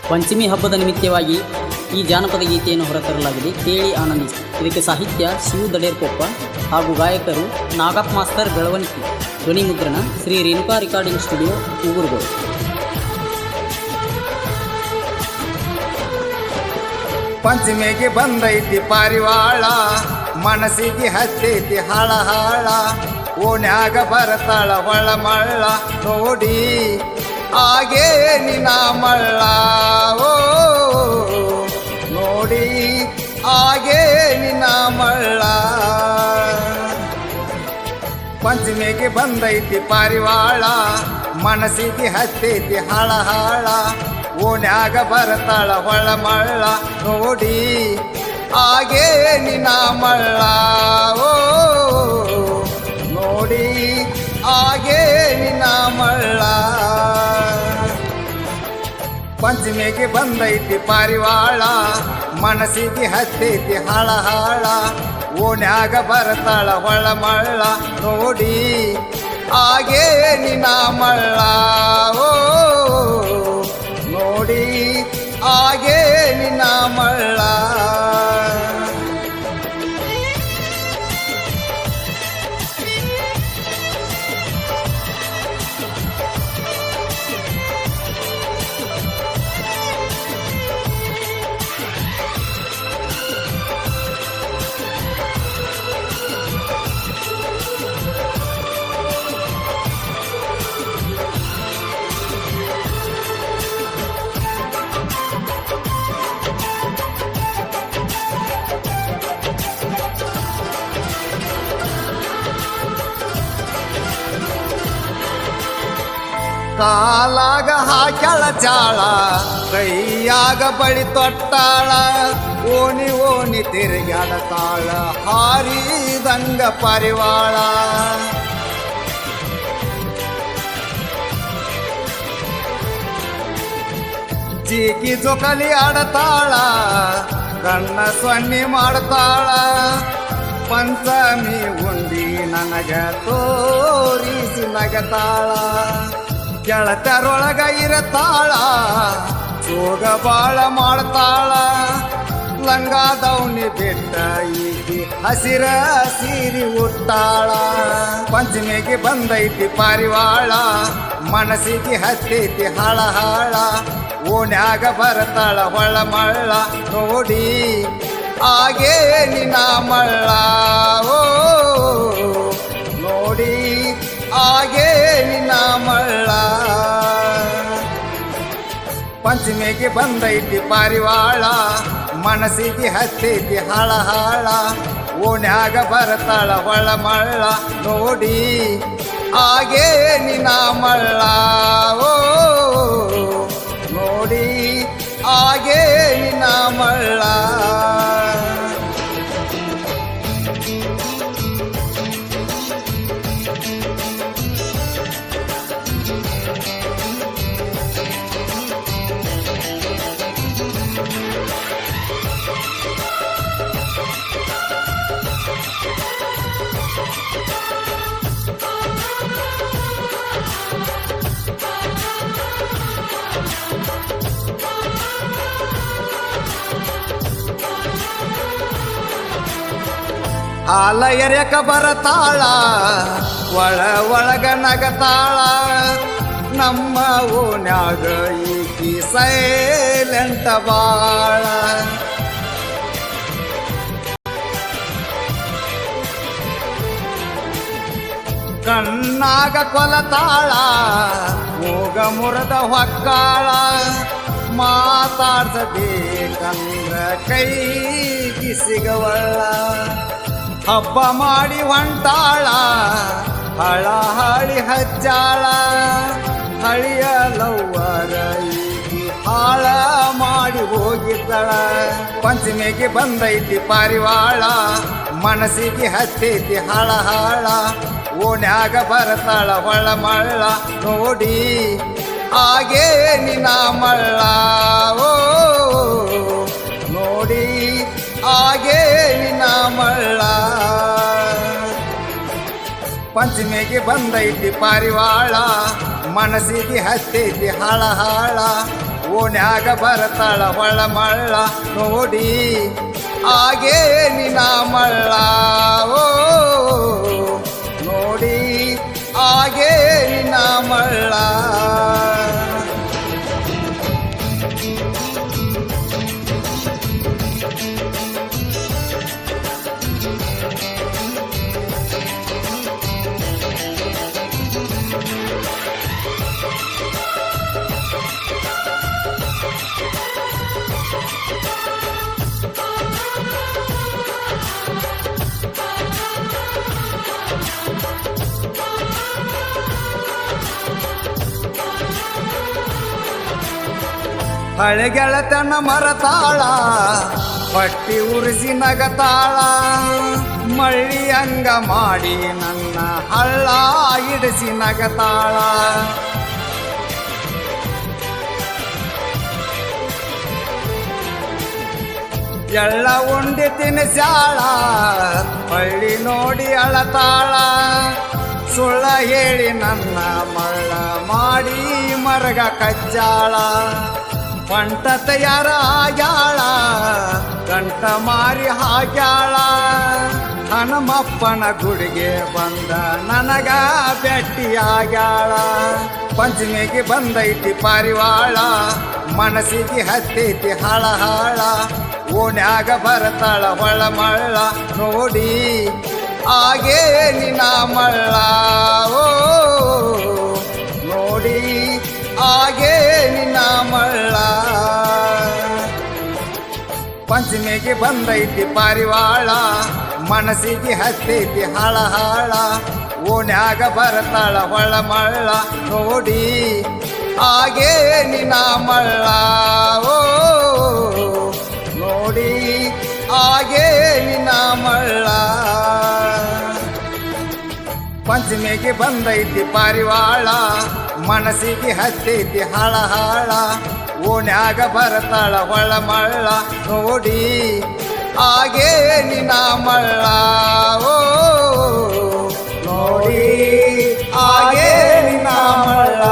ಪಂಚಮಿ ಹಬ್ಬದ ನಿಮಿತ್ತವಾಗಿ ಈ ಜಾನಪದ ಗೀತೆಯನ್ನು ಹೊರತರಲಾಗಿದೆ. ಕೇಳಿ ಆನಂದಿಸಿ. ಇದಕ್ಕೆ ಸಾಹಿತ್ಯ ಶಿವು ದಡೇರ್ಕೊಪ್ಪ ಹಾಗೂ ಗಾಯಕರು ನಾಗಪ್ಪ ಮಾಸ್ತರ್ ಬೆಳವಣಿಗೆ. ಧ್ವನಿ ಮುದ್ರಣ ಶ್ರೀ ರೇಣುಕಾ ರೆಕಾರ್ಡಿಂಗ್ ಸ್ಟುಡಿಯೋ ಉಗುರುಗೋಡು. ಪಂಚಮಿಗೆ ಬಂದೈತಿ ಪಾರಿವಾಳ, ಮನಸ್ಸಿಗೆ ಹತ್ತೈತಿ ಹಳ ಹಾಳ, ಓಣ್ಯಾಗ ಬರತಾಳ ಒಳ ಮಳ್ಳ, ನೋಡಿ ಹಾಗೇ ನಿನ್ನ ಮಳ್ಳ, ಓ ನೋಡಿ ಹಾಗೇ ನಿನ್ನ ಮಳ್ಳ. ಪಂಚಮಿಗೆ ಬಂದೈತಿ ಪಾರಿವಾಳ, ಮನಸ್ಸಿಗೆ ಹತ್ತೈತಿ ಹಳ ಹಾಳ, ಓಣ್ಯಾಗ ಬರತಾಳ ಒಳ ಮಳ್ಳ, ನೋಡಿ ಹಾಗೇ ನಿನ್ನ ಮಳ್ಳ, ಓ ನೋಡಿ ಹಾಗೇ ನಿನ್ನ ಮಳ್ಳ. ಪಂಚಮಿಗೆ ಬಂದೈತಿ ಪಾರಿವಾಳ, ಮನಸ್ಸಿಗೆ ಹತ್ತೈತಿ ಹಳ ಹಾಳ, ಓಣ್ಯಾಗ ಬರತಾಳ ಒಳ ಮಳ್ಳ, ನೋಡಿ ಹಾಗೇ ನಿನ್ನ ಮಳ್ಳ, ಓ ನೋಡಿ ಹಾಗೇ ನಿನ್ನ ಮಳ್ಳ. ಕಾಲಾಗ ಹಾಕ್ಯಾಳ ಚಾಳ, ಕೈಯಾಗ ಬಳಿ ತೊಟ್ಟಾಳ, ಓಣಿ ಓಣಿ ತಿರುಗಾಡತಾಳ, ಹಾರಿದಂಗ ಪಾರಿವಾಳ. ಚೀಕಿ ಜೊಕಲಿ ಆಡತಾಳ, ಕಣ್ಣ ಸೊನ್ನಿ ಮಾಡ್ತಾಳ, ಪಂಚಮಿ ಉಂಡಿ ನನಗ ತೋರಿಸಿ ನಗತಾಳ, ಗೆಳತರೊಳಗ ಇರತಾಳ, ಜೋಗ ಬಾಳ ಮಾಡ್ತಾಳ, ಲಂಗ ದೌನಿ ಬಿಟ್ಟ ಈಗಿ ಹಸಿರ ಸೀರಿ ಉಟ್ಟಾಳ. ಪಂಚಮಿಗೆ ಬಂದೈತಿ ಪಾರಿವಾಳ, ಮನಸ್ಸಿಗೆ ಹತ್ತೈತಿ ಹಳ ಹಾಳ, ಓಣ್ಯಾಗ ಬರತಾಳ ಒಳ ಮಳ್ಳ, ನೋಡಿ ಹಾಗೇ ನಿನ್ನ ಮಳ್ಳ, ಓ ನೋಡಿ ಹಾಗೇ ನಿನ್ನ ಮಳ್ಳ. ಪಂಚಮಿಗೆ ಬಂದೈತಿ ಪಾರಿವಾಳ, ಮನಸ್ಸಿಗೆ ಹತ್ತೈತಿ ಹಳ ಹಾಳ, ಓಣ್ಯಾಗ ಬರತಾಳ ಒಳ ಮಳ್ಳ, ನೋಡಿ ಹಾಗೇ ನಿನ್ನ ಮಳ್ಳ, ಓ ನೋಡಿ ಹಾಗೇ ನಿನ್ನ ಮಳ್ಳ. ಹಾಲ ಎರ್ಯಕ ಬರತಾಳ, ಒಳ ಒಳಗ ನಗತಾಳ, ನಮ್ಮ ಓಣ್ಯಾಗ ಈಕಿ ಸೈಲೆಂಟ ಬಾಳ. ಕಣ್ಣಾಗ ಕೊಲತಾಳ, ಮೂಗ ಮುರದ ಹೊಕ್ಕಾಳ, ಮಾತಾಡ್ಸಬೇಕಂದ್ರ ಕೈಗೆ ಸಿಗವಳ್ಳ, ಹಬ್ಬ ಮಾಡಿ ಹೊಂಟಾಳ, ಹಳ ಹಳಿ ಹಚ್ಚಾಳ, ಹಳಿಯ ಲವ್ವರ ಈಗಿ ಹಾಳ ಮಾಡಿ ಹೋಗಿದ್ದಳ. ಪಂಚಮಿಗೆ ಬಂದೈತಿ ಪಾರಿವಾಳ, ಮನಸ್ಸಿಗೆ ಹತ್ತೈತಿ ಹಳ ಹಾಳ, ಓಣ್ಯಾಗ ಬರತಾಳ ಒಳ ಮಳ್ಳ, ನೋಡಿ ಹಾಗೇ ನಿನ್ನ ಮಳ್ಳ, ಓ ನೋಡಿ ಹಾಗೇ ನಿನ್ನ ಮಳ್ಳ. ಪಂಚಮಿಗೆ ಬಂದೈತಿ ಪಾರಿವಾಳ, ಮನಸ್ಸಿಗೆ ಹತ್ತೈತಿ ಹಳ ಹಾಳ, ಓಣ್ಯಾಗ ಬರ್ತಾಳ ಹೊಳ ಮಳ್ಳ ನೋಡಿ ಹಾಗೇ ನಿನ್ನ ಮಳ್ಳ ಓ ನೋಡಿ ಹಾಗೇ ನಿನ್ನ ಮಳ್ಳ. ಹಳೆಗೆಳತನ ಮರತಾಳ ಪಟ್ಟಿ ಉರಿಸಿ ನಗತಾಳ ಮಳ್ಳಿ ಅಂಗ ಮಾಡಿ ನನ್ನ ಹಳ್ಳ ಇಡಿಸಿ ನಗತಾಳ. ಎಳ್ಳ ಉಂಡಿ ತಿನ್ಸ್ಯಾಳ ಹಳ್ಳಿ ನೋಡಿ ಅಳತಾಳ ಸುಳ್ಳ ಹೇಳಿ ನನ್ನ ಮಳ್ಳ ಮಾಡಿ ಮರಗ ಕಚ್ಚಾಳ. ಪಂಟ ತಯಾರ ಆಗ್ಯಾಳ ಗಂಟ ಮಾರಿ ಹಾಕ್ಯಾಳ ಹನುಮಪ್ಪನ ಗುಡಿಗೆ ಬಂದ ನನಗ ಭೇಟಿ ಆಗ್ಯಾಳ. ಪಂಚಮಿಗೆ ಬಂದೈತಿ ಪಾರಿವಾಳ ಮನಸ್ಸಿಗೆ ಹತ್ತೈತಿ ಹಳ ಹಾಳ ಓಣ್ಯಾಗ ಬರ್ತಾಳ ಹೊಳ ಮಳ್ಳ ನೋಡಿ ಹಾಗೇ ನಿನ್ನ ಮಳ್ಳ ಓ ನೋಡಿ ಹಾಗೇ ನಿನ್ನ ಮಳ್ಳ. ಪಂಚಮಿಗೆ ಬಂದೈತಿ ಪಾರಿವಾಳ ಮನಸ್ಸಿಗೆ ಹತ್ತೈತಿ ಹಳ ಹಾಳ ಓಣ್ಯಾಗ ಬರ್ತಾಳ ಹೊಳ ಮಳ್ಳ ನೋಡಿ ಹಾಗೇ ನಿನ್ನ ಮಳ್ಳ ಓ ನೋಡಿ ಹಾಗೇ ನಿನ್ನ ಮಳ್ಳ. ಪಂಚಮಿಗೆ ಬಂದೈತಿ ಪಾರಿವಾಳ ಮನಸ್ಸಿಗೆ ಹತ್ತೈತಿ ಹಳ ಹಾಳ ಓಣ್ಯಾಗ ಬರ್ತಾಳ ಹೊಳ ಮಳ್ಳ ನೋಡಿ ಹಾಗೇ ನಿನ್ನ ಮಳ್ಳ ಓ ನೋಡಿ ಹಾಗೇ ನಿನ್ನ ಮಳ್ಳ.